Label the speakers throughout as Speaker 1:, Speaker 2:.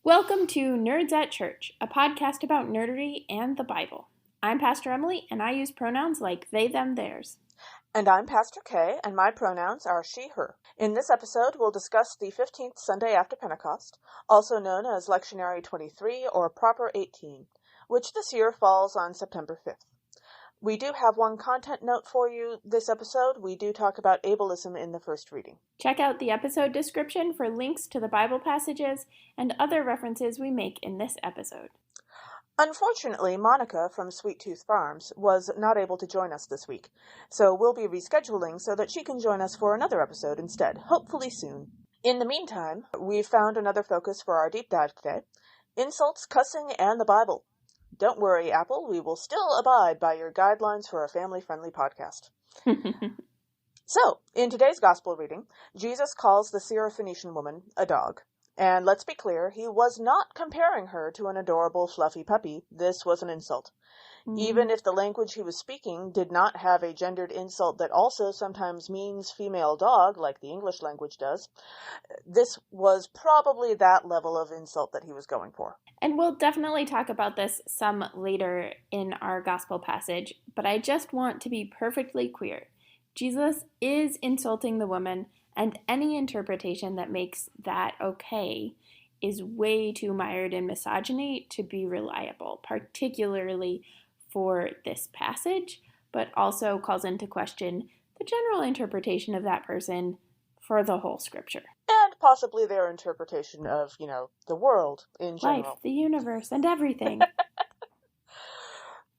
Speaker 1: Welcome to Nerds at Church, a podcast about nerdery and the Bible. I'm Pastor Emily, and I use pronouns like they, them, theirs.
Speaker 2: And I'm Pastor Kay, and my pronouns are she, her. In this episode, we'll discuss the 15th Sunday after Pentecost, also known as Lectionary 23 or Proper 18, which this year falls on September 5th. We do have one content note for you this episode. We do talk about ableism in the first reading.
Speaker 1: Check out the episode description for links to the Bible passages and other references we make in this episode.
Speaker 2: Unfortunately, Monica from Sweet Tooth Farms was not able to join us this week, so we'll be rescheduling so that she can join us for another episode instead, hopefully soon. In the meantime, we've found another focus for our deep dive today: insults, cussing, and the Bible. Don't worry, Apple, we will still abide by your guidelines for a family-friendly podcast. So, in today's gospel reading, Jesus calls the Syrophoenician woman a dog. And let's be clear, he was not comparing her to an adorable, fluffy puppy. This was an insult. Even if the language he was speaking did not have a gendered insult that also sometimes means female dog, like the English language does, this was probably that level of insult that he was going for.
Speaker 1: And we'll definitely talk about this some later in our gospel passage, but I just want to be perfectly clear. Jesus is insulting the woman, and any interpretation that makes that okay is way too mired in misogyny to be reliable, particularly for this passage, but also calls into question the general interpretation of that person for the whole scripture.
Speaker 2: And possibly their interpretation of, the world in general.
Speaker 1: Life, the universe, and everything.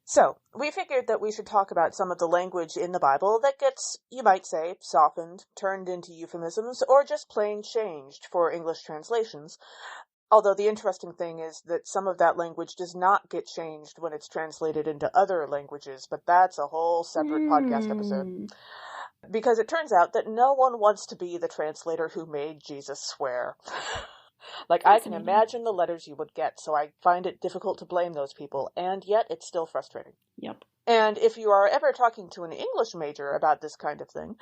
Speaker 2: So, we figured that we should talk about some of the language in the Bible that gets, you might say, softened, turned into euphemisms, or just plain changed for English translations. Although the interesting thing is that some of that language does not get changed when it's translated into other languages, but that's a whole separate podcast episode. Because it turns out that no one wants to be the translator who made Jesus swear. I can imagine the letters you would get, so I find it difficult to blame those people, and yet it's still frustrating.
Speaker 1: Yep.
Speaker 2: And if you are ever talking to an English major about this kind of thing,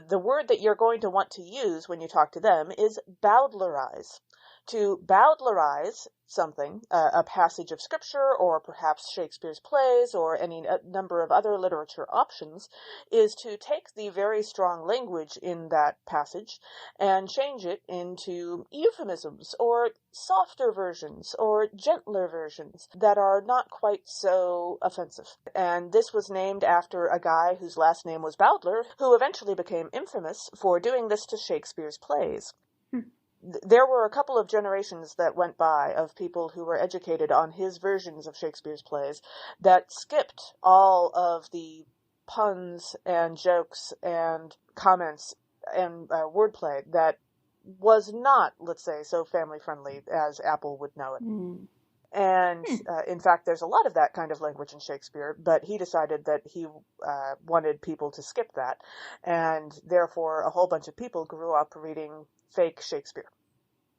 Speaker 2: the word that you're going to want to use when you talk to them is bowdlerize. To bowdlerize something, a passage of scripture, or perhaps Shakespeare's plays, or any number of other literature options, is to take the very strong language in that passage and change it into euphemisms, or softer versions, or gentler versions that are not quite so offensive. And this was named after a guy whose last name was Bowdler, who eventually became infamous for doing this to Shakespeare's plays. There were a couple of generations that went by of people who were educated on his versions of Shakespeare's plays that skipped all of the puns and jokes and comments and wordplay that was not, let's say, so family-friendly as Apple would know it. And in fact, there's a lot of that kind of language in Shakespeare, but he decided that he wanted people to skip that, and therefore a whole bunch of people grew up reading fake Shakespeare.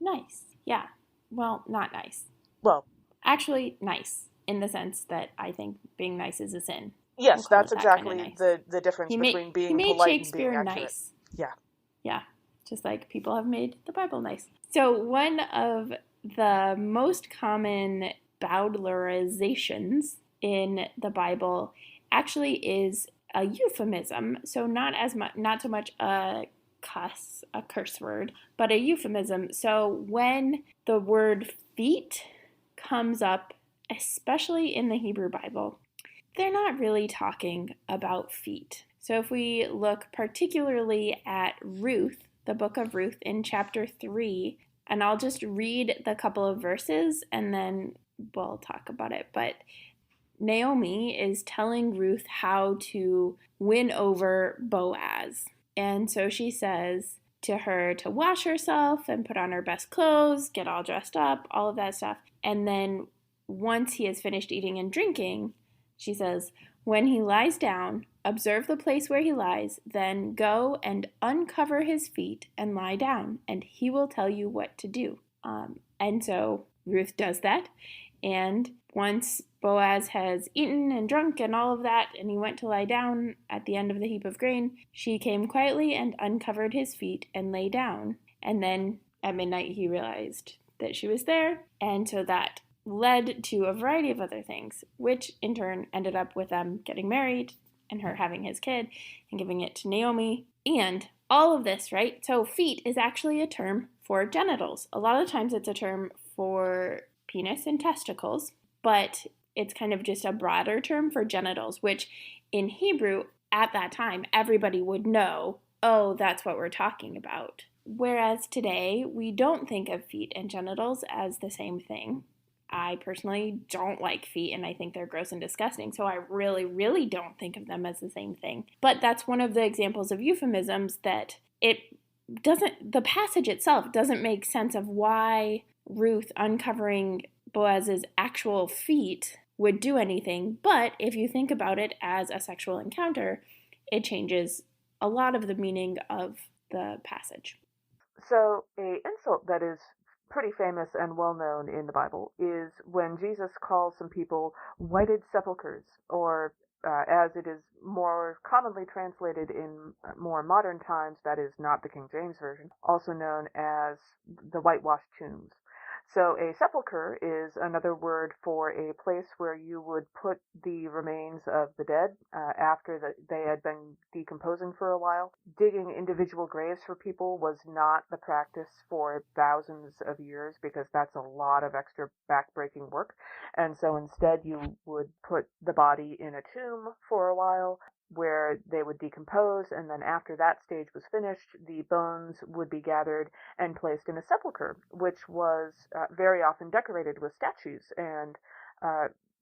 Speaker 1: Nice. Yeah. Well, not nice.
Speaker 2: Well,
Speaker 1: actually nice, in the sense that I think being nice is a sin.
Speaker 2: Yes, that's exactly nice. the difference between being polite
Speaker 1: Shakespeare
Speaker 2: and being accurate.
Speaker 1: Nice.
Speaker 2: Yeah.
Speaker 1: Yeah. Just like people have made the Bible nice. So one of the most common bowdlerizations in the Bible actually is a euphemism. So not so much a curse word, but a euphemism. So when the word feet comes up, especially in the Hebrew Bible, they're not really talking about feet. So if we look particularly at Ruth, the book of Ruth in chapter 3, and I'll just read the couple of verses and then we'll talk about it. But Naomi is telling Ruth how to win over Boaz. And so she says to her to wash herself and put on her best clothes, get all dressed up, all of that stuff. And then once he has finished eating and drinking, she says, when he lies down, observe the place where he lies, then go and uncover his feet and lie down, and he will tell you what to do. And so Ruth does that. And once Boaz has eaten and drunk and all of that, and he went to lie down at the end of the heap of grain, she came quietly and uncovered his feet and lay down. And then at midnight he realized that she was there. And so that led to a variety of other things, which in turn ended up with them getting married and her having his kid and giving it to Naomi. And all of this, right? So feet is actually a term for genitals. A lot of times it's a term for penis and testicles, but it's kind of just a broader term for genitals, which in Hebrew at that time, everybody would know, oh, that's what we're talking about. Whereas today, we don't think of feet and genitals as the same thing. I personally don't like feet and I think they're gross and disgusting, so I really, really don't think of them as the same thing. But that's one of the examples of euphemisms that the passage itself doesn't make sense of why Ruth uncovering Boaz's actual feet would do anything. But if you think about it as a sexual encounter, it changes a lot of the meaning of the passage.
Speaker 2: So, an insult that is pretty famous and well known in the Bible is when Jesus calls some people whited sepulchres, or as it is more commonly translated in more modern times, that is not the King James Version, also known as the whitewashed tombs. So a sepulcher is another word for a place where you would put the remains of the dead after they had been decomposing for a while. Digging individual graves for people was not the practice for thousands of years because that's a lot of extra backbreaking work. And so instead you would put the body in a tomb for a while where they would decompose, and then after that stage was finished, the bones would be gathered and placed in a sepulcher, which was very often decorated with statues and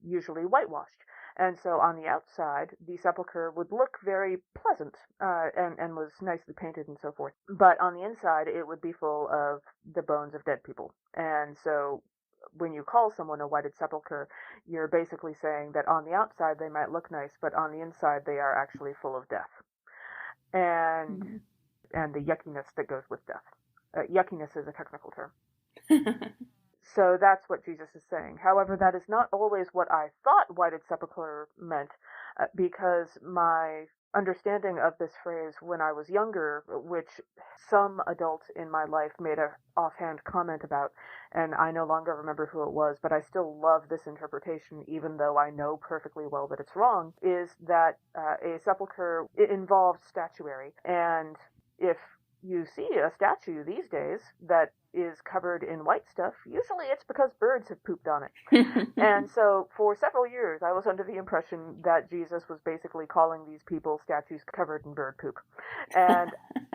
Speaker 2: usually whitewashed. And so on the outside, the sepulcher would look very pleasant and was nicely painted and so forth. But on the inside, it would be full of the bones of dead people. And so when you call someone a whited sepulcher, you're basically saying that on the outside they might look nice, but on the inside they are actually full of death. And the yuckiness that goes with death. Yuckiness is a technical term. So that's what Jesus is saying. However, that is not always what I thought whited sepulcher meant, because my understanding of this phrase when I was younger, which some adult in my life made an offhand comment about, and I no longer remember who it was, but I still love this interpretation, even though I know perfectly well that it's wrong, is that a sepulcher, it involves statuary. And if you see a statue these days that is covered in white stuff, usually it's because birds have pooped on it. And so for several years, I was under the impression that Jesus was basically calling these people statues covered in bird poop. And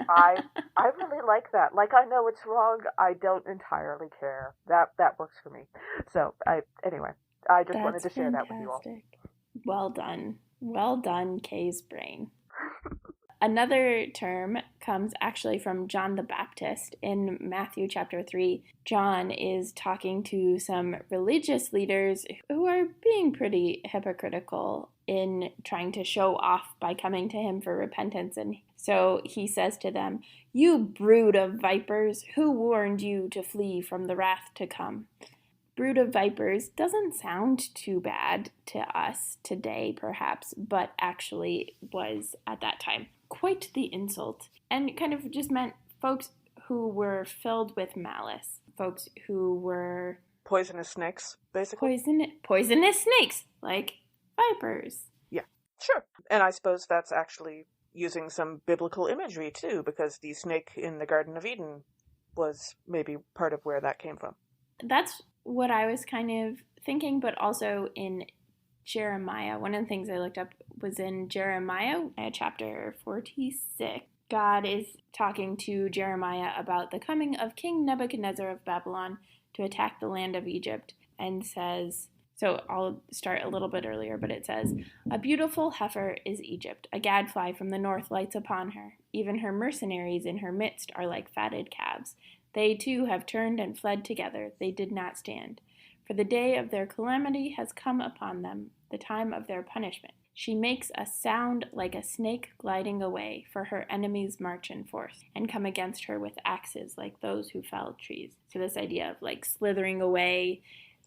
Speaker 2: I really like that. Like, I know it's wrong. I don't entirely care. That works for me. So anyway, I just wanted to share that with you all.
Speaker 1: Well done. Well done, Kay's brain. Another term comes actually from John the Baptist. In Matthew chapter 3, John is talking to some religious leaders who are being pretty hypocritical in trying to show off by coming to him for repentance. And so he says to them, "You brood of vipers, who warned you to flee from the wrath to come?" Brood of vipers doesn't sound too bad to us today, perhaps, but actually was at that time quite the insult. And it kind of just meant folks who were filled with malice, folks who were
Speaker 2: poisonous snakes, basically.
Speaker 1: Poisonous snakes, like vipers.
Speaker 2: Yeah, sure. And I suppose that's actually using some biblical imagery, too, because the snake in the Garden of Eden was maybe part of where that came from.
Speaker 1: That's what I was kind of thinking, but also in Jeremiah. One of the things I looked up was in Jeremiah, chapter 46. God is talking to Jeremiah about the coming of King Nebuchadnezzar of Babylon to attack the land of Egypt, and says, so I'll start a little bit earlier, but it says, "A beautiful heifer is Egypt. A gadfly from the north lights upon her. Even her mercenaries in her midst are like fatted calves. They too have turned and fled together. They did not stand. For the day of their calamity has come upon them, the time of their punishment. She makes a sound like a snake gliding away, for her enemies march in force, and come against her with axes like those who fell trees." So this idea of like slithering away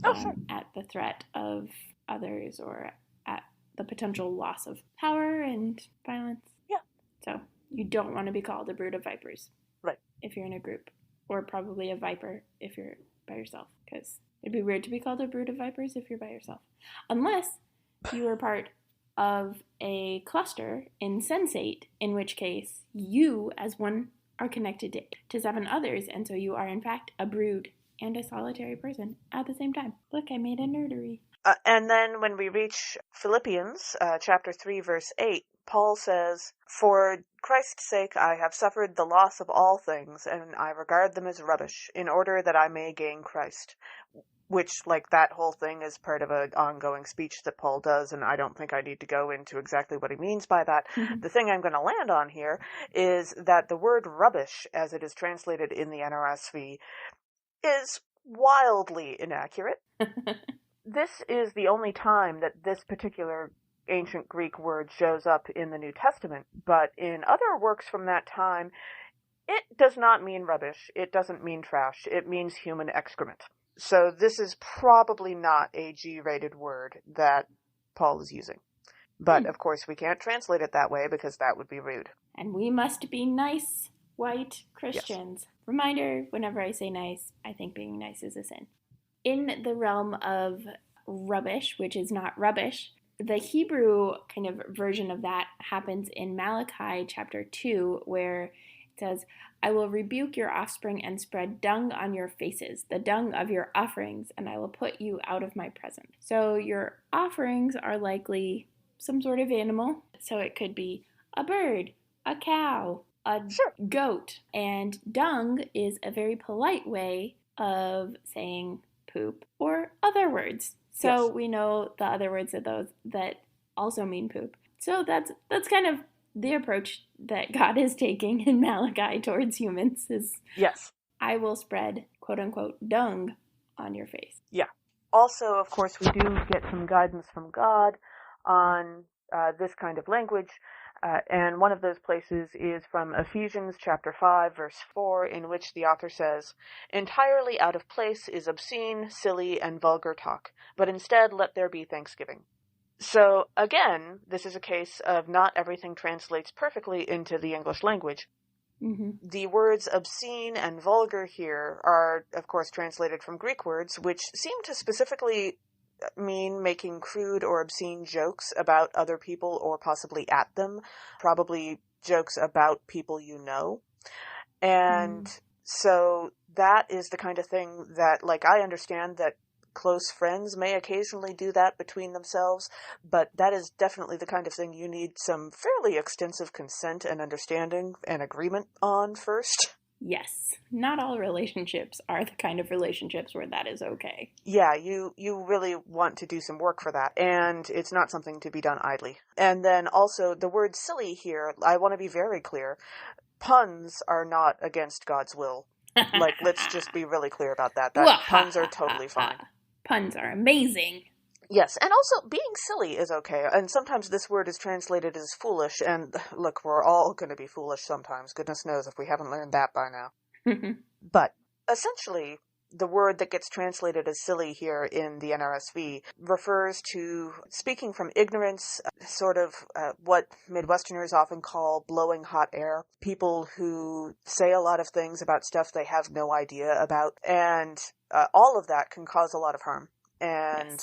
Speaker 1: at the threat of others, or at the potential loss of power and violence.
Speaker 2: Yeah.
Speaker 1: So you don't want to be called a brood of vipers.
Speaker 2: Right.
Speaker 1: If you're in a group. Or probably a viper if you're by yourself, because it'd be weird to be called a brood of vipers if you're by yourself. Unless you are part of a cluster in sensate, in which case you, as one, are connected to 7 others, and so you are, in fact, a brood and a solitary person at the same time. Look, I made a nerdery.
Speaker 2: And then when we reach Philippians, chapter 3, verse 8, Paul says, "For Christ's sake I have suffered the loss of all things, and I regard them as rubbish, in order that I may gain Christ." Which, like, that whole thing is part of an ongoing speech that Paul does, and I don't think I need to go into exactly what he means by that. The thing I'm going to land on here is that the word rubbish, as it is translated in the NRSV, is wildly inaccurate. This is the only time that this particular ancient Greek word shows up in the New Testament, but in other works from that time, it does not mean rubbish. It doesn't mean trash. It means human excrement. So this is probably not a G-rated word that Paul is using. But, of course, we can't translate it that way because that would be rude.
Speaker 1: And we must be nice, white Christians. Yes. Reminder, whenever I say nice, I think being nice is a sin. In the realm of rubbish, which is not rubbish, the Hebrew kind of version of that happens in Malachi chapter 2, where it says, "I will rebuke your offspring and spread dung on your faces, the dung of your offerings, and I will put you out of my presence." So your offerings are likely some sort of animal. So it could be a bird, a cow, a goat. And dung is a very polite way of saying poop or other words. So we know the other words of those that also mean poop. So that's kind of the approach that God is taking in Malachi towards humans is, I will spread, quote unquote, dung on your face.
Speaker 2: Yeah. Also, of course, we do get some guidance from God on this kind of language. And one of those places is from Ephesians chapter 5, verse 4, in which the author says, "Entirely out of place is obscene, silly, and vulgar talk, but instead let there be thanksgiving." So, again, this is a case of not everything translates perfectly into the English language. Mm-hmm. The words obscene and vulgar here are, of course, translated from Greek words, which seem to specifically mean making crude or obscene jokes about other people or possibly at them, probably jokes about people you know. And so that is the kind of thing that, like, I understand that close friends may occasionally do that between themselves, but that is definitely the kind of thing you need some fairly extensive consent and understanding and agreement on first.
Speaker 1: Yes. Not all relationships are the kind of relationships where that is okay.
Speaker 2: Yeah, you really want to do some work for that, and it's not something to be done idly. And then also, the word silly here, I want to be very clear. Puns are not against God's will. Like, let's just be really clear about that. Puns are totally fine.
Speaker 1: Puns are amazing.
Speaker 2: Yes, and also being silly is okay, and sometimes this word is translated as foolish, and look, we're all going to be foolish sometimes, goodness knows if we haven't learned that by now. But essentially, the word that gets translated as silly here in the NRSV refers to speaking from ignorance, sort of what Midwesterners often call blowing hot air. People who say a lot of things about stuff they have no idea about, and all of that can cause a lot of harm. And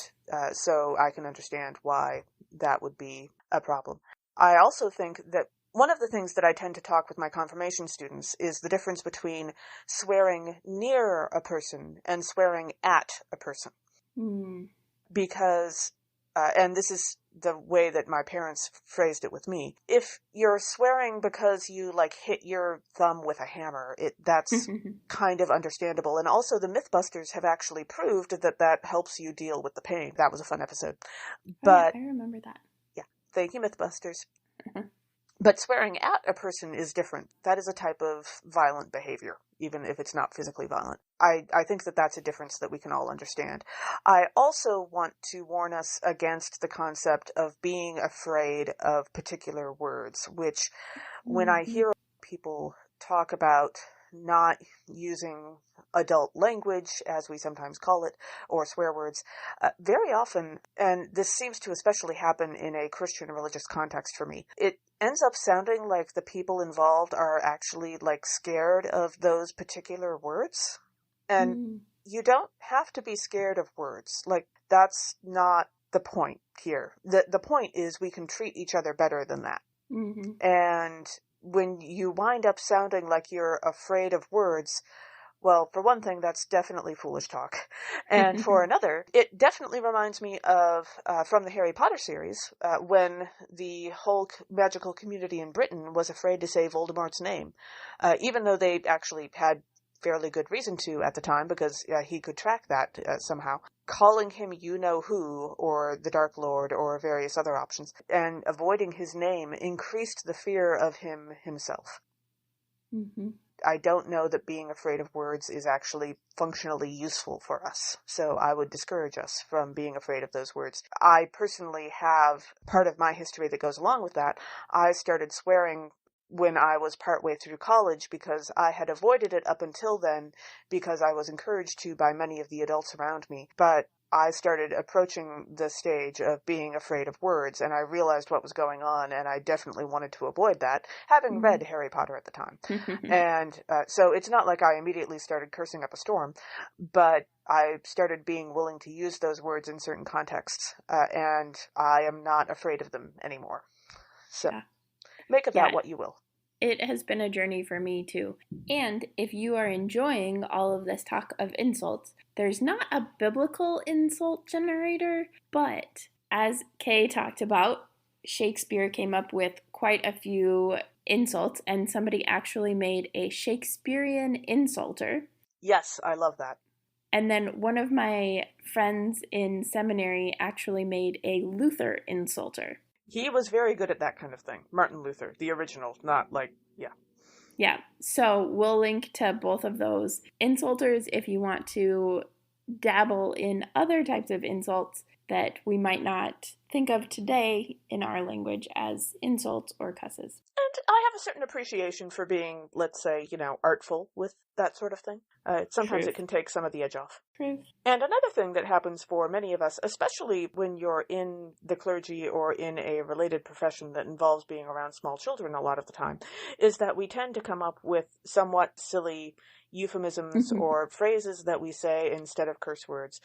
Speaker 2: so I can understand why that would be a problem. I also think that one of the things that I tend to talk with my confirmation students is the difference between swearing near a person and swearing at a person. Because, and this is the way that my parents phrased it with me, if you're swearing because you, like, hit your thumb with a hammer, that's kind of understandable. And also the Mythbusters have actually proved that helps you deal with the pain. That was a fun episode. But
Speaker 1: I remember that.
Speaker 2: Yeah. Thank you, Mythbusters. But swearing at a person is different. That is a type of violent behavior, even if it's not physically violent. I think that that's a difference that we can all understand. I also want to warn us against the concept of being afraid of particular words, which when I hear people talk about not using adult language, as we sometimes call it, or swear words, very often, and this seems to especially happen in a Christian religious context for me, it ends up sounding like the people involved are actually, like, scared of those particular words. And you don't have to be scared of words. Like, that's not the point here. The point is we can treat each other better than that.
Speaker 1: Mm-hmm.
Speaker 2: And when you wind up sounding like you're afraid of words, well, for one thing, that's definitely foolish talk. And for another, it definitely reminds me of, from the Harry Potter series, when the whole magical community in Britain was afraid to say Voldemort's name, even though they actually had fairly good reason to at the time, because he could track that somehow. Calling him you-know-who, or the Dark Lord, or various other options, and avoiding his name increased the fear of him himself.
Speaker 1: Mm-hmm.
Speaker 2: I don't know that being afraid of words is actually functionally useful for us, so I would discourage us from being afraid of those words. I personally have part of my history that goes along with that. I started swearing when I was partway through college because I had avoided it up until then because I was encouraged to by many of the adults around me. But I started approaching the stage of being afraid of words, and I realized what was going on, and I definitely wanted to avoid that, having read Harry Potter at the time. And so it's not like I immediately started cursing up a storm, but I started being willing to use those words in certain contexts, and I am not afraid of them anymore. So make of that what you will.
Speaker 1: It has been a journey for me too. And if you are enjoying all of this talk of insults, there's not a biblical insult generator, but as Kay talked about, Shakespeare came up with quite a few insults, and somebody actually made a Shakespearean insulter.
Speaker 2: Yes, I love that.
Speaker 1: And then one of my friends in seminary actually made a Luther insulter.
Speaker 2: He was very good at that kind of thing. Martin Luther, the original, not like,
Speaker 1: Yeah, so we'll link to both of those insulters if you want to dabble in other types of insults that we might not think of today in our language as insults or cusses.
Speaker 2: And I have a certain appreciation for being, let's say, artful with that sort of thing. Sometimes
Speaker 1: Truth.
Speaker 2: It can take some of the edge off.
Speaker 1: Truth.
Speaker 2: And another thing that happens for many of us, especially when you're in the clergy or in a related profession that involves being around small children a lot of the time, is that we tend to come up with somewhat silly euphemisms or phrases that we say instead of curse words,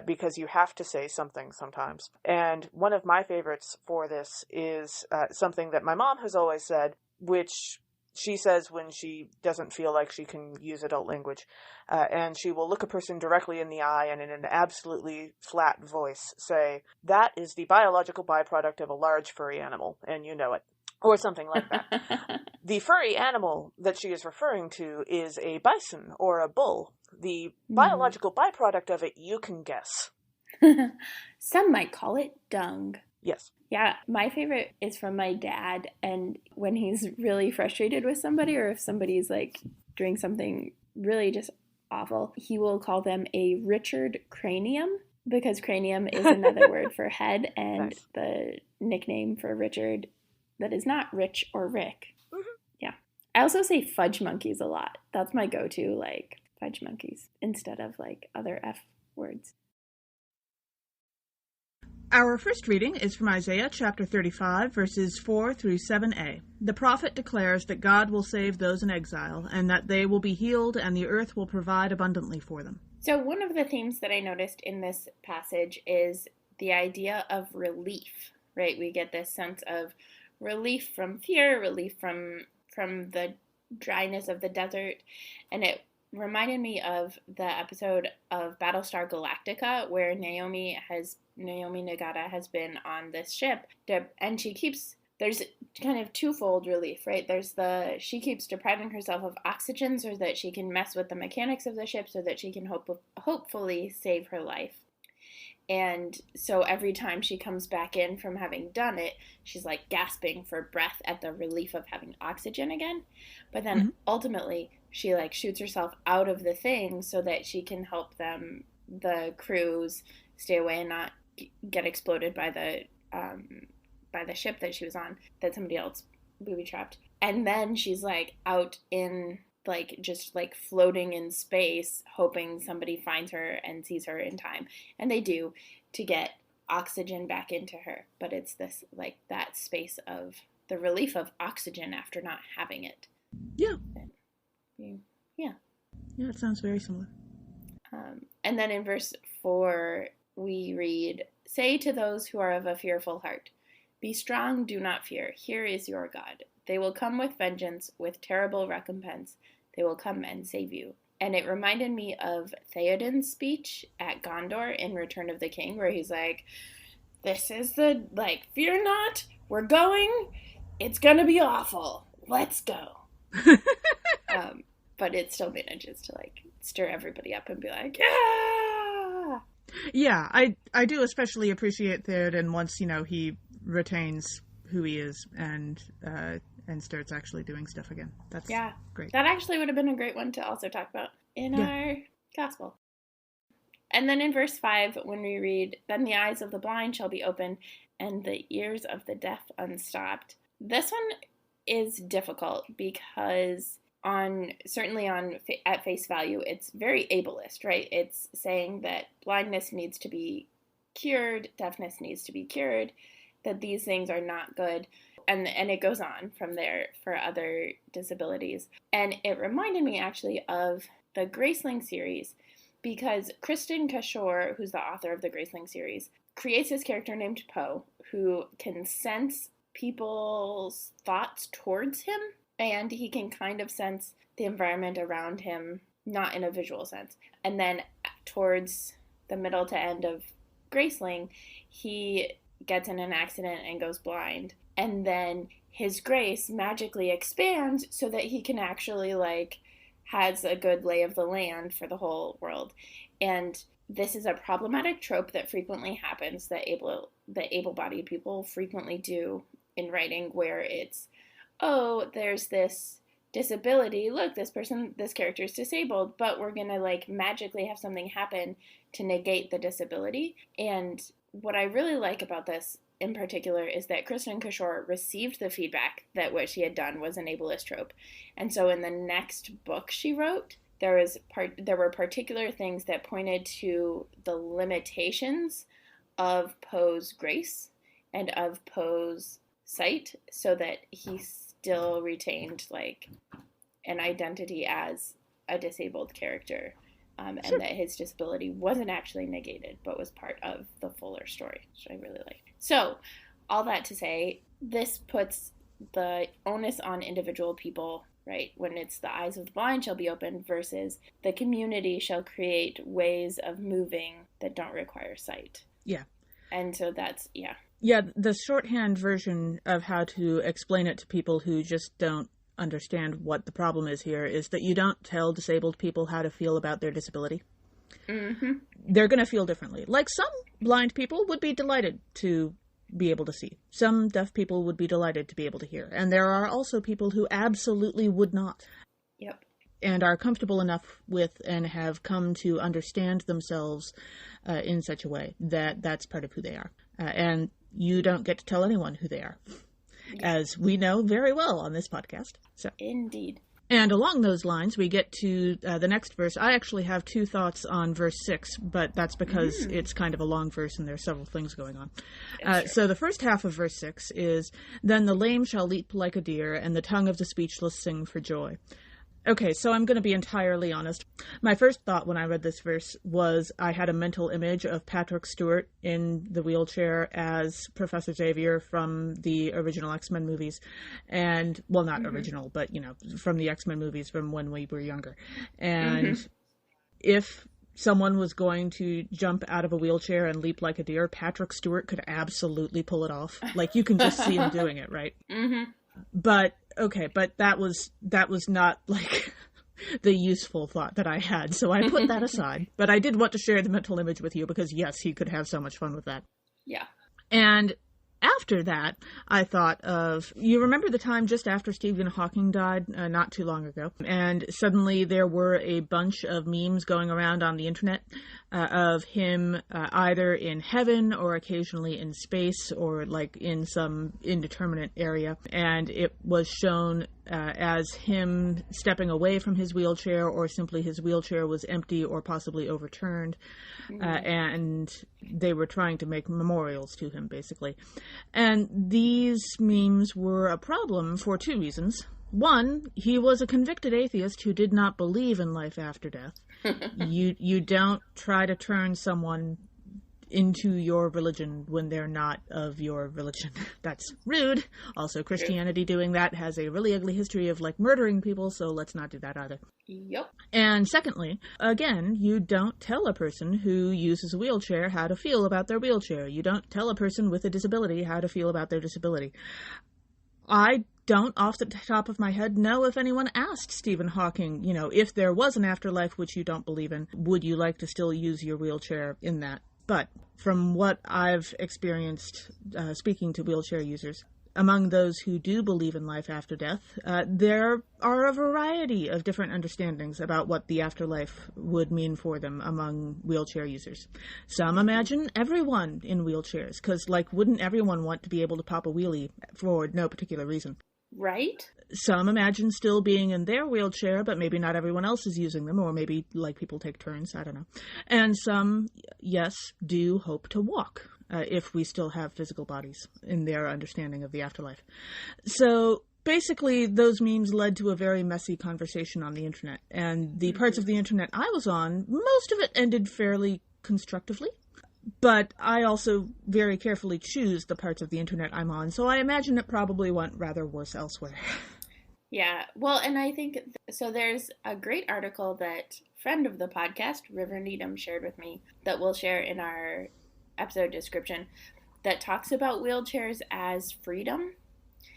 Speaker 2: because you have to say something sometimes. And one of my favorites for this is something that my mom has always said, which she says when she doesn't feel like she can use adult language. And she will look a person directly in the eye and in an absolutely flat voice say, "That is the biological byproduct of a large furry animal, and you know it." Or something like that. The furry animal that she is referring to is a bison or a bull. The biological byproduct of it, you can guess.
Speaker 1: Some might call it dung.
Speaker 2: Yes.
Speaker 1: Yeah, my favorite is from my dad, and when he's really frustrated with somebody, or if somebody's like doing something really just awful, he will call them a Richard cranium, because cranium is another word for head, and
Speaker 2: Nice.
Speaker 1: The nickname for Richard that is not Rich or Rick.
Speaker 2: Mm-hmm.
Speaker 1: Yeah. I also say fudge monkeys a lot. That's my go-to, like, fudge monkeys, instead of like other F words.
Speaker 3: Our first reading is from Isaiah chapter 35, verses 4 through 7a. The prophet declares that God will save those in exile, and that they will be healed, and the earth will provide abundantly for them.
Speaker 1: So one of the themes that I noticed in this passage is the idea of relief, right? We get this sense of relief from fear, relief from the dryness of the desert, and it reminded me of the episode of Battlestar Galactica where Naomi Nagata has been on this ship, and there's kind of twofold relief, right? She keeps depriving herself of oxygen so that she can mess with the mechanics of the ship so that she can hopefully save her life. And so every time she comes back in from having done it, she's like gasping for breath at the relief of having oxygen again. But then ultimately she like shoots herself out of the thing so that she can help the crews, stay away and not get exploded by the ship that she was on, that somebody else booby trapped. And then she's like out in like just like floating in space, hoping somebody finds her and sees her in time, and they do, to get oxygen back into her. But it's this like that space of the relief of oxygen after not having it.
Speaker 3: Yeah.
Speaker 1: Yeah.
Speaker 3: Yeah, it sounds very similar.
Speaker 1: And then in verse 4, we read, "Say to those who are of a fearful heart, be strong, do not fear. Here is your God. They will come with vengeance, with terrible recompense. They will come and save you." And it reminded me of Theoden's speech at Gondor in Return of the King, where he's like, this is fear not, we're going, it's gonna be awful, let's go. But it still manages to stir everybody up and be like, yeah!
Speaker 3: Yeah, I do especially appreciate Theoden once, he retains who he is and starts actually doing stuff again. That's great.
Speaker 1: That actually would have been a great one to also talk about in our gospel. And then in verse 5, when we read, "Then the eyes of the blind shall be opened, and the ears of the deaf unstopped." This one is difficult because at face value, it's very ableist, right? It's saying that blindness needs to be cured, deafness needs to be cured, that these things are not good. And it goes on from there for other disabilities. And it reminded me actually of the Graceling series, because Kristen Cashore, who's the author of the Graceling series, creates this character named Poe who can sense people's thoughts towards him, and he can kind of sense the environment around him, not in a visual sense. And then towards the middle to end of Graceling, he gets in an accident and goes blind. And then his grace magically expands so that he can actually has a good lay of the land for the whole world. And this is a problematic trope that frequently happens, that able-bodied people frequently do in writing, where it's, oh, there's this disability, look, this character is disabled, but we're gonna magically have something happen to negate the disability. And what I really like about this in particular is that Kristen Cashore received the feedback that what she had done was an ableist trope. And so in the next book she wrote, there were particular things that pointed to the limitations of Poe's grace and of Poe's sight, so that he still retained an identity as a disabled character. And that his disability wasn't actually negated, but was part of the fuller story, which I really like. So, all that to say, this puts the onus on individual people, right? When it's the eyes of the blind shall be opened versus the community shall create ways of moving that don't require sight.
Speaker 3: Yeah.
Speaker 1: And so that's,
Speaker 3: Yeah, the shorthand version of how to explain it to people who just don't understand what the problem is here is that you don't tell disabled people how to feel about their disability.
Speaker 1: Mm-hmm.
Speaker 3: They're going to feel differently. Some blind people would be delighted to be able to see. Some deaf people would be delighted to be able to hear. And there are also people who absolutely would not.
Speaker 1: Yep.
Speaker 3: And are comfortable enough with and have come to understand themselves in such a way that that's part of who they are. And you don't get to tell anyone who they are, as we know very well on this podcast. So
Speaker 1: indeed.
Speaker 3: And along those lines, we get to the next verse. I actually have two thoughts on verse 6, but that's because it's kind of a long verse and there's several things going on. So the first half of verse 6 is, "Then the lame shall leap like a deer, and the tongue of the speechless sing for joy." Okay, so I'm going to be entirely honest. My first thought when I read this verse was I had a mental image of Patrick Stewart in the wheelchair as Professor Xavier from the original X-Men movies. And, well, not original, but, from the X-Men movies from when we were younger. And if someone was going to jump out of a wheelchair and leap like a deer, Patrick Stewart could absolutely pull it off. You can just see him doing it, right?
Speaker 1: Mm-hmm.
Speaker 3: But that was not the useful thought that I had, so I put that aside. But I did want to share the mental image with you because yes, he could have so much fun with that.
Speaker 1: Yeah.
Speaker 3: And after that, I thought of, you remember the time just after Stephen Hawking died, not too long ago, and suddenly there were a bunch of memes going around on the internet of him either in heaven or occasionally in space or in some indeterminate area, and it was shown as him stepping away from his wheelchair, or simply his wheelchair was empty or possibly overturned, and they were trying to make memorials to him, basically. And these memes were a problem for two reasons. One, he was a convicted atheist who did not believe in life after death. You don't try to turn someone into your religion when they're not of your religion. That's rude. Also, Christianity doing that has a really ugly history of, like, murdering people, so let's not do that either.
Speaker 1: Yep.
Speaker 3: And secondly, again, you don't tell a person who uses a wheelchair how to feel about their wheelchair. You don't tell a person with a disability how to feel about their disability. I don't, off the top of my head, know if anyone asked Stephen Hawking, if there was an afterlife, which you don't believe in, would you like to still use your wheelchair in that? But from what I've experienced speaking to wheelchair users, among those who do believe in life after death, there are a variety of different understandings about what the afterlife would mean for them among wheelchair users. Some imagine everyone in wheelchairs, because, wouldn't everyone want to be able to pop a wheelie for no particular reason?
Speaker 1: Right?
Speaker 3: Some imagine still being in their wheelchair, but maybe not everyone else is using them, or maybe, people take turns, I don't know. And some, yes, do hope to walk, if we still have physical bodies in their understanding of the afterlife. So basically, those memes led to a very messy conversation on the internet. And the parts of the internet I was on, most of it ended fairly constructively. But I also very carefully choose the parts of the internet I'm on, so I imagine it probably went rather worse elsewhere.
Speaker 1: Yeah, well, and I think, so there's a great article that friend of the podcast, River Needham, shared with me that we'll share in our episode description that talks about wheelchairs as freedom.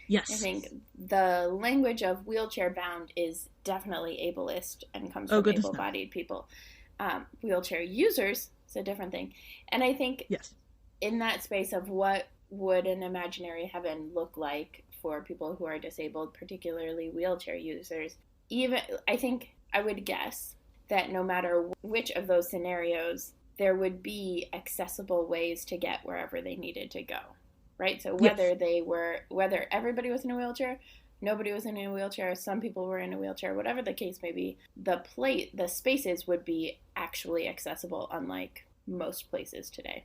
Speaker 3: Yes.
Speaker 1: I think the language of wheelchair bound is definitely ableist and comes from able-bodied people. Wheelchair users, it's a different thing. And I think in that space of what would an imaginary heaven look like for people who are disabled, particularly wheelchair users, I think I would guess that no matter which of those scenarios, there would be accessible ways to get wherever they needed to go, right? So whether everybody was in a wheelchair, nobody was in a wheelchair, some people were in a wheelchair, whatever the case may be, the spaces would be actually accessible, unlike most places today.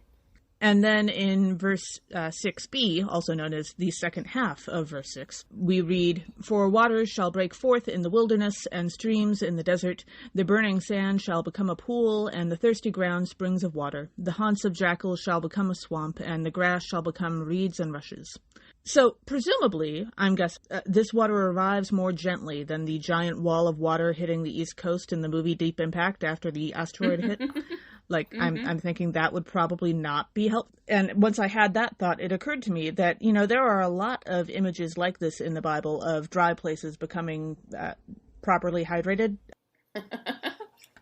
Speaker 3: And then in verse 6b, also known as the second half of verse 6, we read, "For waters shall break forth in the wilderness, and streams in the desert. The burning sand shall become a pool, and the thirsty ground springs of water. The haunts of jackals shall become a swamp, and the grass shall become reeds and rushes." So, presumably, I'm guessing, this water arrives more gently than the giant wall of water hitting the East Coast in the movie Deep Impact after the asteroid hit. I'm thinking that would probably not be helpful. And once I had that thought, it occurred to me that, there are a lot of images like this in the Bible of dry places becoming properly hydrated.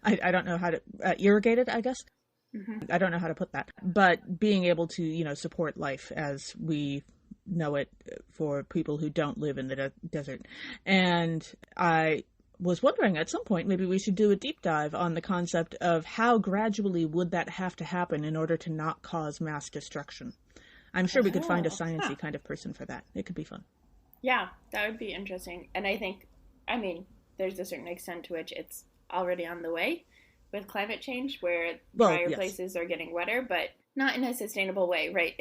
Speaker 3: I don't know how to, irrigated, I guess. Mm-hmm. I don't know how to put that. But being able to, support life as we know it for people who don't live in the desert. And I was wondering at some point maybe we should do a deep dive on the concept of how gradually would that have to happen in order to not cause mass destruction. I'm sure we could find a sciencey kind of person for that. It could be fun.
Speaker 1: Yeah, that would be interesting. And I think, there's a certain extent to which it's already on the way with climate change, where drier places are getting wetter, but not in a sustainable way, right?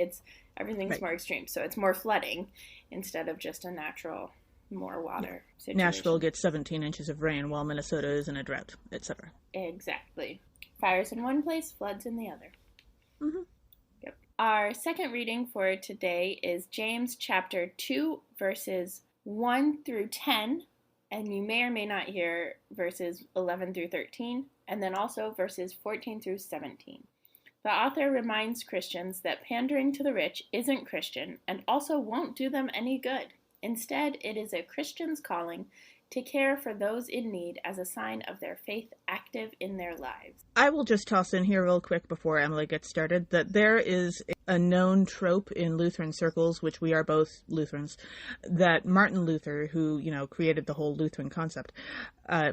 Speaker 1: Everything's more extreme, so it's more flooding instead of just a natural more water situation.
Speaker 3: Nashville gets 17 inches of rain while Minnesota is in a drought, etc.
Speaker 1: Exactly. Fires in one place, floods in the other.
Speaker 3: Mm-hmm.
Speaker 1: Yep. Our second reading for today is James chapter 2, verses 1 through 10, and you may or may not hear verses 11 through 13, and then also verses 14 through 17. The author reminds Christians that pandering to the rich isn't Christian and also won't do them any good. Instead, it is a Christian's calling to care for those in need as a sign of their faith active in their lives.
Speaker 3: I will just toss in here real quick before Emily gets started that there is a known trope in Lutheran circles, which we are both Lutherans, that Martin Luther, who, created the whole Lutheran concept,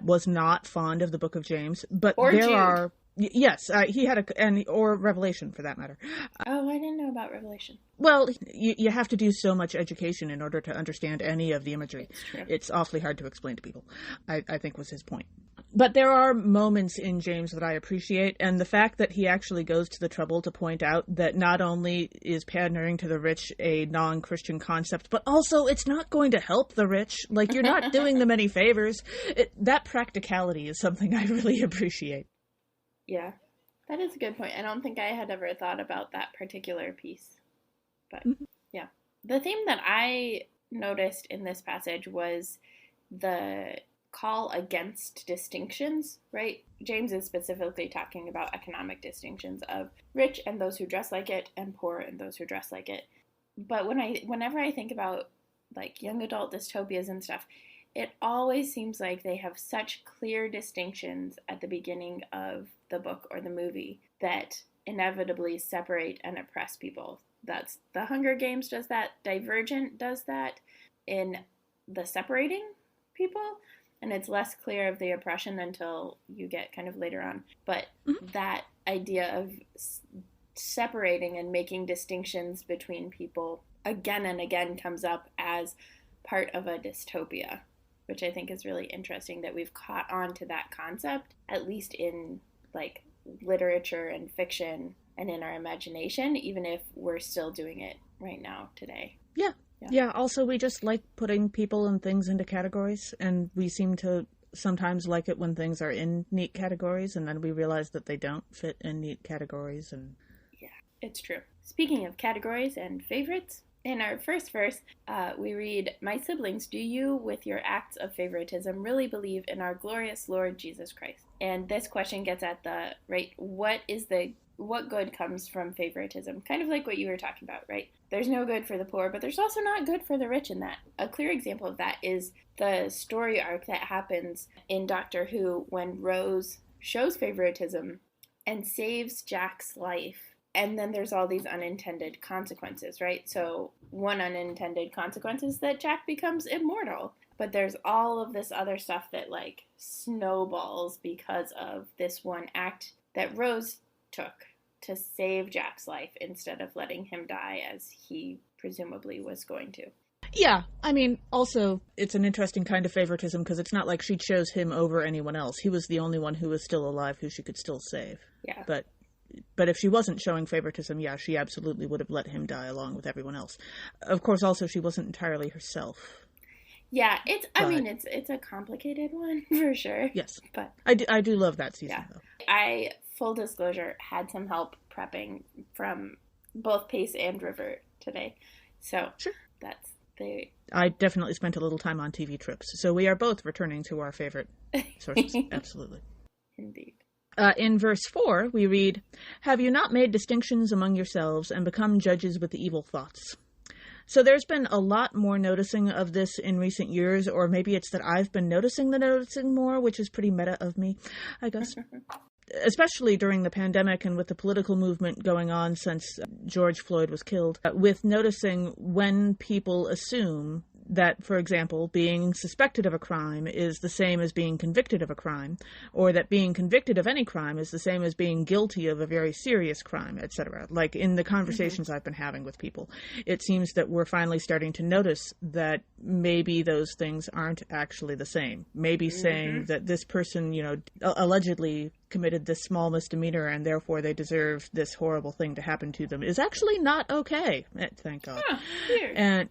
Speaker 3: was not fond of the book of James. But Yes, he had or Revelation for that matter.
Speaker 1: Oh, I didn't know about Revelation.
Speaker 3: Well, you have to do so much education in order to understand any of the imagery.
Speaker 1: It's true.
Speaker 3: It's awfully hard to explain to people, I think was his point. But there are moments in James that I appreciate, and the fact that he actually goes to the trouble to point out that not only is pandering to the rich a non-Christian concept, but also it's not going to help the rich. Like, you're not doing them any favors. That practicality is something I really appreciate.
Speaker 1: Yeah, that is a good point. I don't think I had ever thought about that particular piece. But yeah. The theme that I noticed in this passage was the call against distinctions, right? James is specifically talking about economic distinctions of rich and those who dress like it and poor and those who dress like it. But whenever I think about like young adult dystopias and stuff, it always seems like they have such clear distinctions at the beginning of the book or the movie that inevitably separate and oppress people. That's The Hunger Games does that. Divergent does that in the separating people. And it's less clear of the oppression until you get kind of later on. But that idea of separating and making distinctions between people again and again comes up as part of a dystopia, which I think is really interesting that we've caught on to that concept, at least in like literature and fiction and in our imagination, even if we're still doing it right now today.
Speaker 3: Yeah, also we just like putting people and things into categories, and we seem to sometimes like it when things are in neat categories, and then we realize that they don't fit in neat categories. And
Speaker 1: yeah, it's true. Speaking of categories and favorites, in our first verse, we read, "My siblings, do you, with your acts of favoritism, really believe in our glorious Lord Jesus Christ?" And this question gets at the, right, what good comes from favoritism? Kind of like what you were talking about, right? There's no good for the poor, but there's also not good for the rich in that. A clear example of that is the story arc that happens in Doctor Who when Rose shows favoritism and saves Jack's life. And then there's all these unintended consequences, right? So one unintended consequence is that Jack becomes immortal. But there's all of this other stuff that like snowballs because of this one act that Rose took to save Jack's life instead of letting him die as he presumably was going to.
Speaker 3: yeah, I mean, also, it's an interesting kind of favoritism because it's not like she chose him over anyone else. He was the only one who was still alive who she could still save.
Speaker 1: Yeah.
Speaker 3: But if she wasn't showing favoritism, yeah, she absolutely would have let him die along with everyone else. Of course, also, she wasn't entirely herself.
Speaker 1: Yeah, it's a complicated one for sure.
Speaker 3: Yes.
Speaker 1: But
Speaker 3: I do love that season, though.
Speaker 1: I, full disclosure, had some help prepping from both Pace and River today. So
Speaker 3: sure. I definitely spent a little time on TV trips. So we are both returning to our favorite sources. Absolutely.
Speaker 1: Indeed.
Speaker 3: In verse 4, we read, "Have you not made distinctions among yourselves and become judges with the evil thoughts?" So there's been a lot more noticing of this in recent years, or maybe it's that I've been noticing more, which is pretty meta of me, I guess. Especially during the pandemic and with the political movement going on since George Floyd was killed, with noticing when people assume that, for example, being suspected of a crime is the same as being convicted of a crime, or that being convicted of any crime is the same as being guilty of a very serious crime, etc. Like in the conversations I've been having with people, it seems that we're finally starting to notice that maybe those things aren't actually the same. Maybe saying that this person, allegedly committed this small misdemeanor and therefore they deserve this horrible thing to happen to them is actually not okay. Thank God.
Speaker 1: Weird.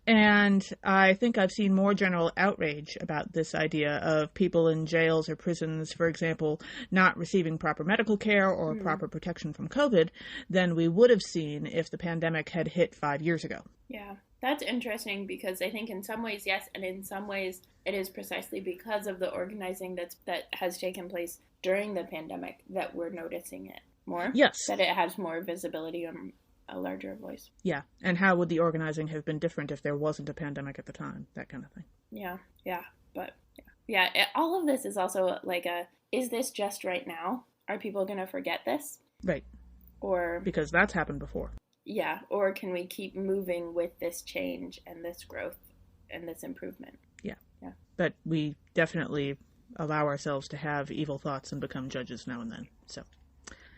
Speaker 3: And I think I've seen more general outrage about this idea of people in jails or prisons, for example, not receiving proper medical care or proper protection from COVID than we would have seen if the pandemic had hit 5 years ago.
Speaker 1: Yeah. That's interesting because I think in some ways, yes, and in some ways it is precisely because of the organizing that has taken place during the pandemic that we're noticing it more.
Speaker 3: Yes.
Speaker 1: That it has more visibility and a larger voice.
Speaker 3: Yeah, and how would the organizing have been different if there wasn't a pandemic at the time? That kind of thing. All of this is also like is this just right now? Are people going to forget this? Right.
Speaker 1: Or
Speaker 3: because that's happened before.
Speaker 1: Yeah, or can we keep moving with this change and this growth and this improvement?
Speaker 3: Yeah. But we definitely allow ourselves to have evil thoughts and become judges now and then. So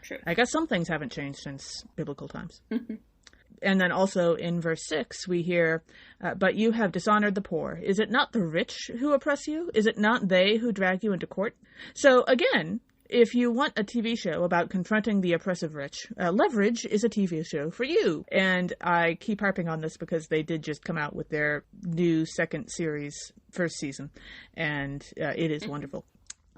Speaker 1: True.
Speaker 3: I guess some things haven't changed since biblical times. And then also in verse 6, we hear, but you have dishonored the poor. Is it not the rich who oppress you? Is it not they who drag you into court? So again, if you want a TV show about confronting the oppressive rich, Leverage is a TV show for you. And I keep harping on this because they did just come out with their new second series, first season, and it is wonderful.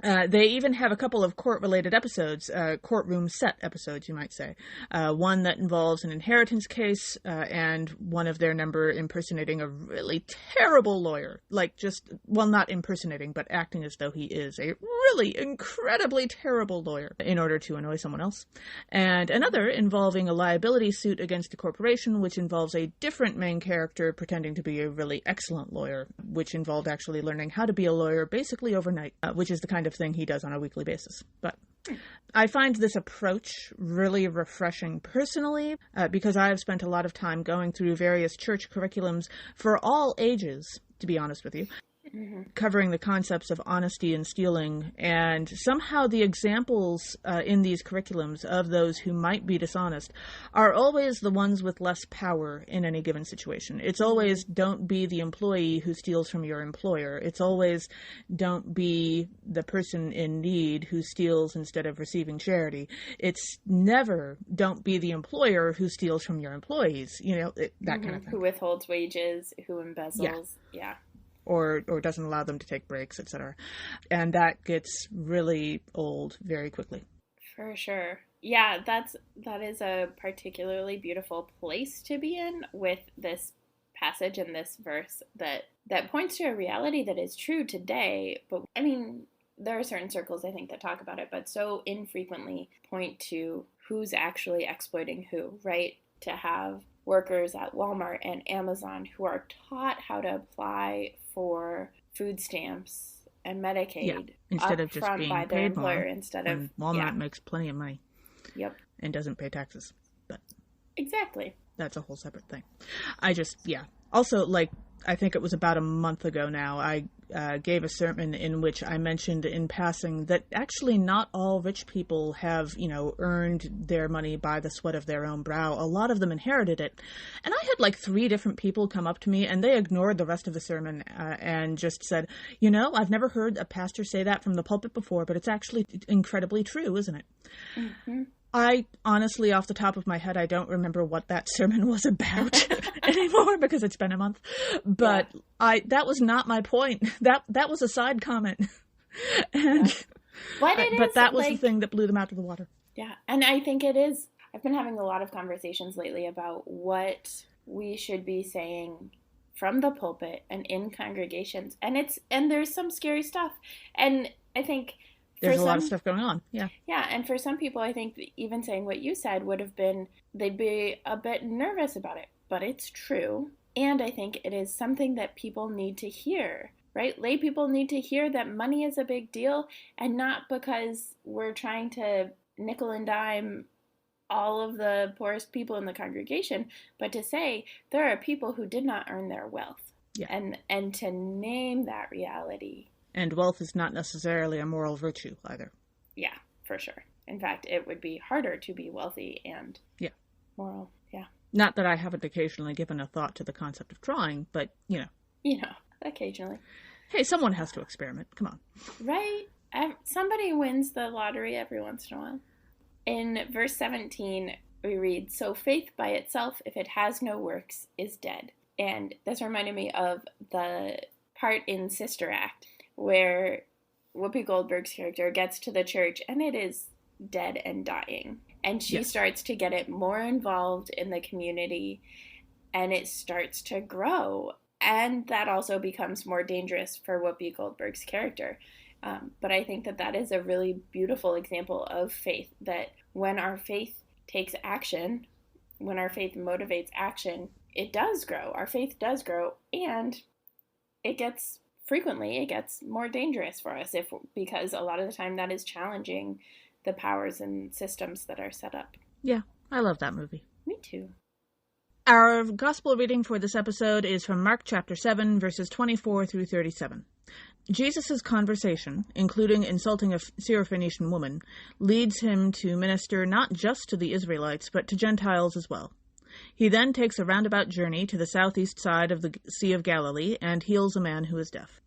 Speaker 3: They even have a couple of court-related episodes, courtroom set episodes, you might say. One that involves an inheritance case, and one of their number impersonating a really terrible lawyer. Like not impersonating, but acting as though he is a really incredibly terrible lawyer in order to annoy someone else. And another involving a liability suit against a corporation, which involves a different main character pretending to be a really excellent lawyer, which involved actually learning how to be a lawyer basically overnight, which is the kind of thing he does on a weekly basis. But I find this approach really refreshing personally, because I have spent a lot of time going through various church curriculums for all ages, to be honest with you, covering the concepts of honesty and stealing, and somehow the examples in these curriculums of those who might be dishonest are always the ones with less power in any given situation. It's always don't be the employee who steals from your employer. It's always don't be the person in need who steals instead of receiving charity. It's never don't be the employer who steals from your employees, that kind of thing.
Speaker 1: Who withholds wages, who embezzles. Yeah.
Speaker 3: Or doesn't allow them to take breaks, etc. And that gets really old very quickly.
Speaker 1: For sure. Yeah, that is a particularly beautiful place to be in with this passage and this verse that points to a reality that is true today. But I mean, there are certain circles, I think, that talk about it, but so infrequently point to who's actually exploiting who, right? To have workers at Walmart and Amazon who are taught how to apply for food stamps and Medicaid
Speaker 3: instead of just being
Speaker 1: by their
Speaker 3: paid
Speaker 1: employer
Speaker 3: more,
Speaker 1: instead of
Speaker 3: Walmart makes plenty of money.
Speaker 1: Yep.
Speaker 3: And doesn't pay taxes. But
Speaker 1: exactly.
Speaker 3: That's a whole separate thing. Also, I think it was about a month ago now, I gave a sermon in which I mentioned in passing that actually not all rich people have, earned their money by the sweat of their own brow. A lot of them inherited it. And I had 3 different people come up to me, and they ignored the rest of the sermon and just said, I've never heard a pastor say that from the pulpit before, but it's actually incredibly true, isn't it? Mm-hmm. I honestly, off the top of my head, I don't remember what that sermon was about anymore because it's been a month. But that was not my point. That was a side comment. And but that was the thing that blew them out of the water.
Speaker 1: Yeah, and I think it is. I've been having a lot of conversations lately about what we should be saying from the pulpit and in congregations, and there's some scary stuff, and I think.
Speaker 3: There's a lot of stuff going on. Yeah.
Speaker 1: Yeah. And for some people, I think even saying what you said would have been, they'd be a bit nervous about it, but it's true. And I think it is something that people need to hear, right? Lay people need to hear that money is a big deal, and not because we're trying to nickel and dime all of the poorest people in the congregation, but to say there are people who did not earn their wealth. Yeah. And to name that reality.
Speaker 3: And wealth is not necessarily a moral virtue either.
Speaker 1: Yeah, for sure. In fact, it would be harder to be wealthy and moral. Yeah.
Speaker 3: Not that I haven't occasionally given a thought to the concept of trying, but,
Speaker 1: occasionally.
Speaker 3: Hey, someone has to experiment. Come on.
Speaker 1: Right? Somebody wins the lottery every once in a while. In verse 17, we read, "So faith by itself, if it has no works, is dead." And this reminded me of the part in Sister Act where Whoopi Goldberg's character gets to the church and it is dead and dying. And she starts to get it more involved in the community, and it starts to grow. And that also becomes more dangerous for Whoopi Goldberg's character. But I think that is a really beautiful example of faith, that when our faith takes action, when our faith motivates action, it does grow. Our faith does grow, and it gets more dangerous for us because a lot of the time that is challenging the powers and systems that are set up.
Speaker 3: Yeah, I love that movie.
Speaker 1: Me too.
Speaker 3: Our gospel reading for this episode is from Mark chapter 7, verses 24 through 37. Jesus' conversation, including insulting a Syrophoenician woman, leads him to minister not just to the Israelites, but to Gentiles as well. He then takes a roundabout journey to the southeast side of the Sea of Galilee and heals a man who is deaf.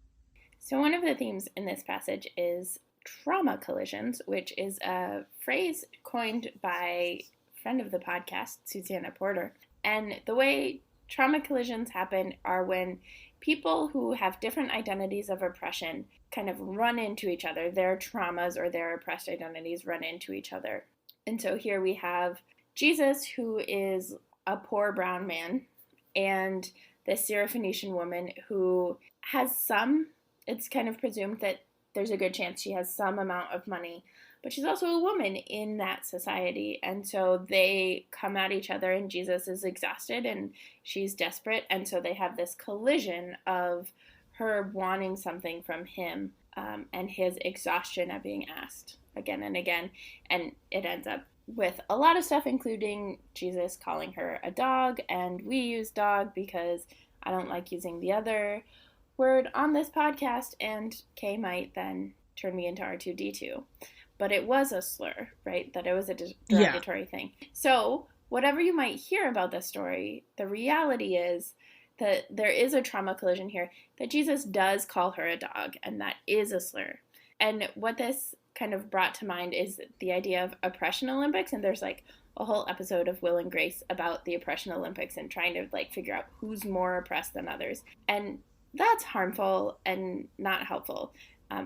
Speaker 1: So one of the themes in this passage is trauma collisions, which is a phrase coined by a friend of the podcast, Susanna Porter. And the way trauma collisions happen are when people who have different identities of oppression kind of run into each other. Their traumas or their oppressed identities run into each other. And so here we have Jesus, who is a poor brown man, and this Syrophoenician woman who has some, it's kind of presumed that there's a good chance she has some amount of money, but she's also a woman in that society. And so they come at each other, and Jesus is exhausted and she's desperate. And so they have this collision of her wanting something from him and his exhaustion at being asked again and again. And it ends up with a lot of stuff, including Jesus calling her a dog. And we use dog because I don't like using the other word on this podcast, and Kay might then turn me into R2D2. But it was a slur, right? That it was a derogatory thing. So whatever you might hear about this story, the reality is that there is a trauma collision here, that Jesus does call her a dog, and that is a slur. And what this kind of brought to mind is the idea of oppression Olympics, and there's like a whole episode of Will and Grace about the oppression Olympics and trying to like figure out who's more oppressed than others. And that's harmful and not helpful.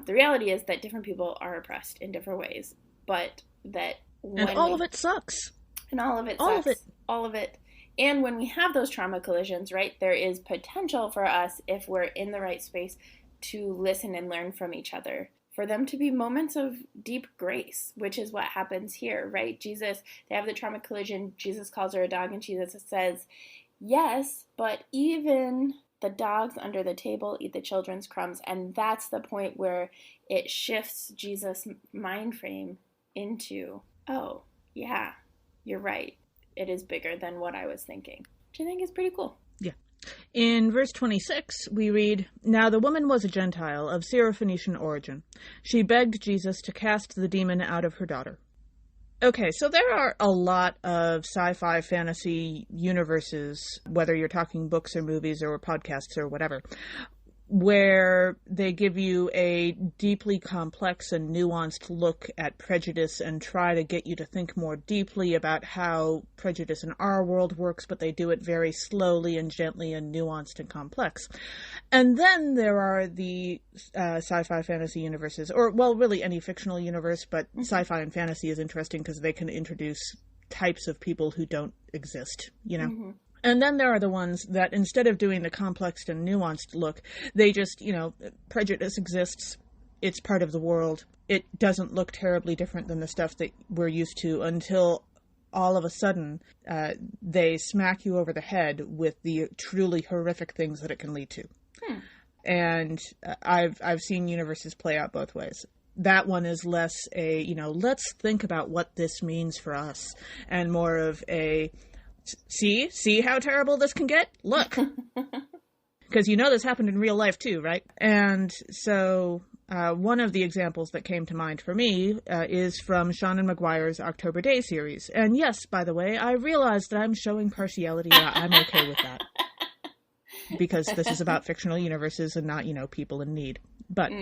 Speaker 1: The reality is that different people are oppressed in different ways, but that
Speaker 3: and all of it sucks.
Speaker 1: And all of it sucks. All of it. And when we have those trauma collisions, right, there is potential for us, if we're in the right space, to listen and learn from each other, for them to be moments of deep grace, which is what happens here, right? Jesus, they have the trauma collision. Jesus calls her a dog, and Jesus says, yes, but even the dogs under the table eat the children's crumbs. And that's the point where it shifts Jesus' mind frame into, oh, yeah, you're right. It is bigger than what I was thinking, which I think is pretty cool.
Speaker 3: Yeah. In verse 26, we read, "Now the woman was a Gentile of Syrophoenician origin. She begged Jesus to cast the demon out of her daughter." Okay, so there are a lot of sci-fi fantasy universes, whether you're talking books or movies or podcasts or whatever, where they give you a deeply complex and nuanced look at prejudice and try to get you to think more deeply about how prejudice in our world works, but they do it very slowly and gently and nuanced and complex. And then there are the sci-fi fantasy universes, or, well, really any fictional universe, but sci-fi and fantasy is interesting because they can introduce types of people who don't exist, you know? Mm-hmm. And then there are the ones that, instead of doing the complex and nuanced look, they just, prejudice exists. It's part of the world. It doesn't look terribly different than the stuff that we're used to until all of a sudden they smack you over the head with the truly horrific things that it can lead to. And I've seen universes play out both ways. That one is less a, let's think about what this means for us, and more of a, see how terrible this can get? Look. Because this happened in real life too, right? And so one of the examples that came to mind for me is from Sean and McGuire's October Day series. And yes, by the way, I realize that I'm showing partiality. I'm okay with that. Because this is about fictional universes and not, people in need. But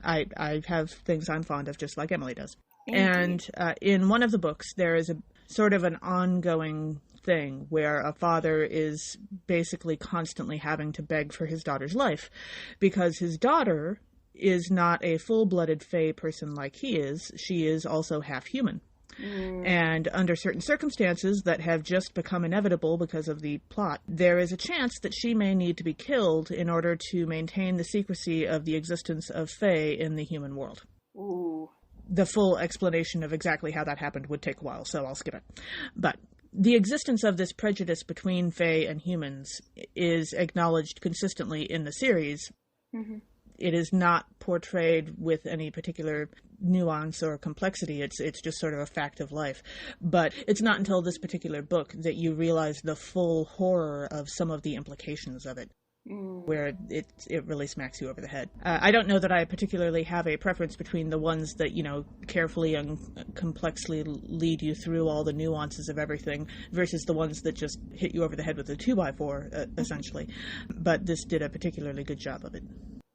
Speaker 3: I have things I'm fond of, just like Emily does. Indeed. And in one of the books, there is a sort of an ongoing thing where a father is basically constantly having to beg for his daughter's life because his daughter is not a full-blooded fae person like he is. She is also half human. And under certain circumstances that have just become inevitable because of the plot, there is a chance that she may need to be killed in order to maintain the secrecy of the existence of fae in the human world.
Speaker 1: Ooh.
Speaker 3: The full explanation of exactly how that happened would take a while, so I'll skip it. But the existence of this prejudice between fae and humans is acknowledged consistently in the series. Mm-hmm. It is not portrayed with any particular nuance or complexity. It's just sort of a fact of life. But it's not until this particular book that you realize the full horror of some of the implications of it. where it really smacks you over the head. I don't know that I particularly have a preference between the ones that, carefully and complexly lead you through all the nuances of everything versus the ones that just hit you over the head with a 2x4, essentially. But this did a particularly good job of it.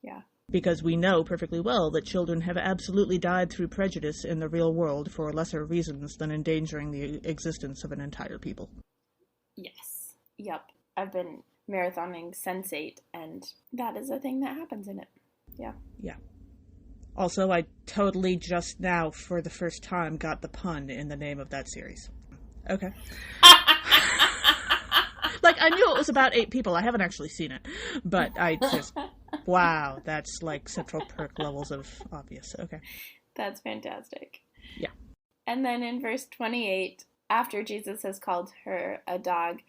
Speaker 1: Yeah.
Speaker 3: Because we know perfectly well that children have absolutely died through prejudice in the real world for lesser reasons than endangering the existence of an entire people.
Speaker 1: Yes. Yep. I've been marathoning Sense8, and that is a thing that happens in it. Yeah.
Speaker 3: Yeah. Also, I totally just now, for the first time, got the pun in the name of that series. Okay. Like, I knew it was about 8 people. I haven't actually seen it. But I just, wow, that's like Central Perk levels of obvious. Okay.
Speaker 1: That's fantastic.
Speaker 3: Yeah.
Speaker 1: And then in verse 28, after Jesus has called her a dog,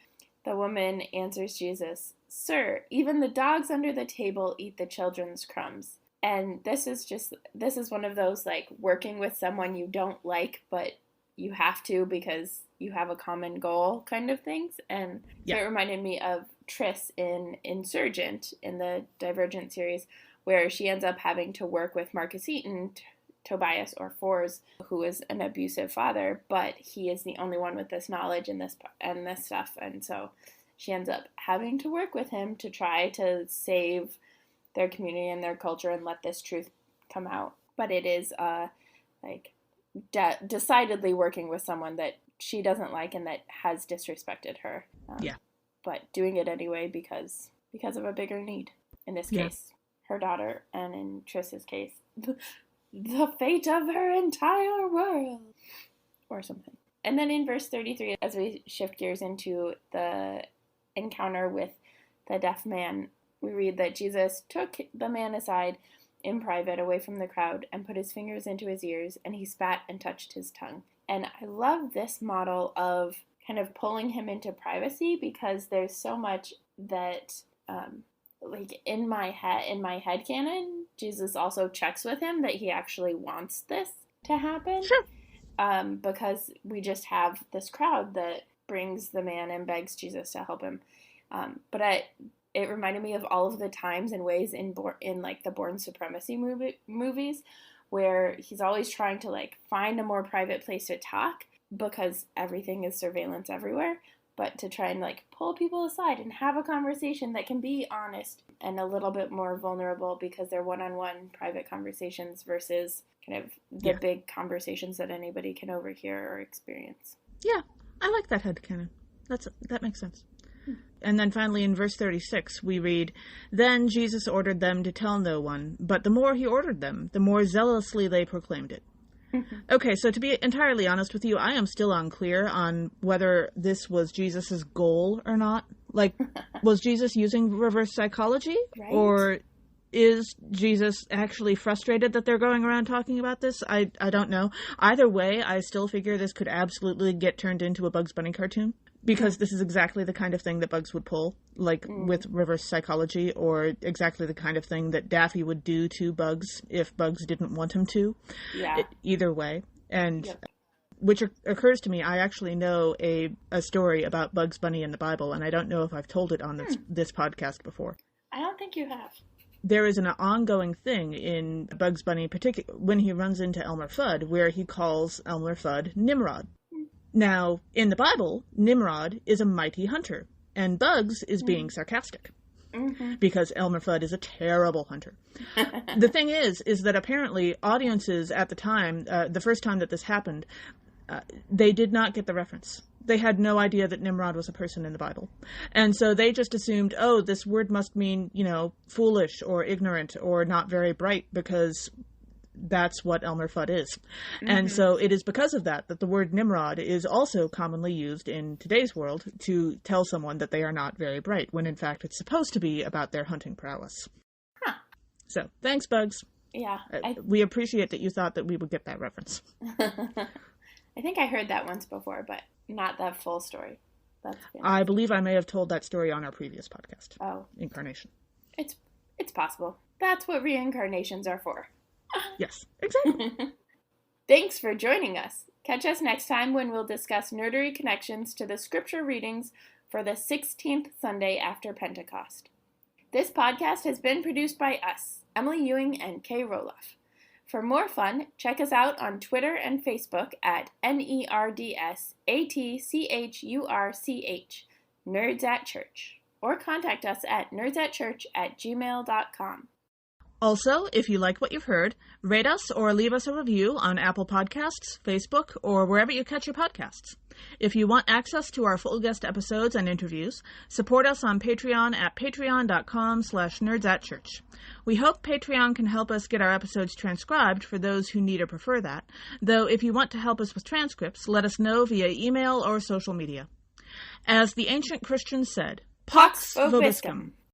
Speaker 1: the woman answers Jesus, "Sir, even the dogs under the table eat the children's crumbs." And this is one of those, like, working with someone you don't like, but you have to because you have a common goal kind of things. And so it reminded me of Triss in Insurgent in the Divergent series, where she ends up having to work with Marcus Eaton, Tobias or Fors, who is an abusive father, but he is the only one with this knowledge and this stuff, and so she ends up having to work with him to try to save their community and their culture and let this truth come out. But it is decidedly working with someone that she doesn't like and that has disrespected her. But doing it anyway because of a bigger need. In this case, her daughter, and in Triss's case, the fate of her entire world, or something. And then in verse 33, as we shift gears into the encounter with the deaf man, we read that Jesus took the man aside in private away from the crowd and put his fingers into his ears, and he spat and touched his tongue. And I love this model of kind of pulling him into privacy, because there's so much that like in my headcanon, Jesus also checks with him that he actually wants this to happen.
Speaker 3: Sure.
Speaker 1: Because we just have this crowd that brings the man and begs Jesus to help him. But it reminded me of all of the times and ways in like the Born Supremacy movies where he's always trying to like find a more private place to talk because everything is surveillance everywhere. But to try and like pull people aside and have a conversation that can be honest and a little bit more vulnerable because they're one-on-one private conversations versus kind of the big conversations that anybody can overhear or experience.
Speaker 3: Yeah, I like that headcanon. That makes sense. And then finally in verse 36 we read, "Then Jesus ordered them to tell no one, but the more he ordered them, the more zealously they proclaimed it." Okay, so to be entirely honest with you, I am still unclear on whether this was Jesus's goal or not. Like, was Jesus using reverse psychology?
Speaker 1: Right.
Speaker 3: Or is Jesus actually frustrated that they're going around talking about this? I don't know. Either way, I still figure this could absolutely get turned into a Bugs Bunny cartoon. Because this is exactly the kind of thing that Bugs would pull, like with reverse psychology, or exactly the kind of thing that Daffy would do to Bugs if Bugs didn't want him to.
Speaker 1: Yeah.
Speaker 3: Either way. And which occurs to me, I actually know a story about Bugs Bunny in the Bible, and I don't know if I've told it on this podcast before.
Speaker 1: I don't think you have.
Speaker 3: There is an ongoing thing in Bugs Bunny, particularly when he runs into Elmer Fudd, where he calls Elmer Fudd Nimrod. Now, in the Bible, Nimrod is a mighty hunter, and Bugs is being sarcastic, because Elmer Fudd is a terrible hunter. The thing is that apparently audiences at the time, the first time that this happened, they did not get the reference. They had no idea that Nimrod was a person in the Bible. And so they just assumed, oh, this word must mean, foolish or ignorant or not very bright, because that's what Elmer Fudd is. And so it is because of that the word Nimrod is also commonly used in today's world to tell someone that they are not very bright, when in fact it's supposed to be about their hunting prowess.
Speaker 1: Huh.
Speaker 3: So, thanks, Bugs.
Speaker 1: Yeah.
Speaker 3: We appreciate that you thought that we would get that reference.
Speaker 1: I think I heard that once before, but not that full story. That's
Speaker 3: I believe I may have told that story on our previous podcast.
Speaker 1: Oh.
Speaker 3: Incarnation.
Speaker 1: It's possible. That's what reincarnations are for.
Speaker 3: Yes, exactly.
Speaker 1: Thanks for joining us. Catch us next time when we'll discuss nerdery connections to the scripture readings for the 16th Sunday after Pentecost. This podcast has been produced by us, Emily Ewing and Kay Rohloff. For more fun, check us out on Twitter and Facebook at NERDSATCHURCH, Nerds at Church, or contact us at nerdsatchurch@gmail.com.
Speaker 3: Also, if you like what you've heard, rate us or leave us a review on Apple Podcasts, Facebook, or wherever you catch your podcasts. If you want access to our full guest episodes and interviews, support us on Patreon at patreon.com/nerdsatchurch. We hope Patreon can help us get our episodes transcribed for those who need or prefer that, though if you want to help us with transcripts, let us know via email or social media. As the ancient Christians said,
Speaker 1: Pax vobiscum.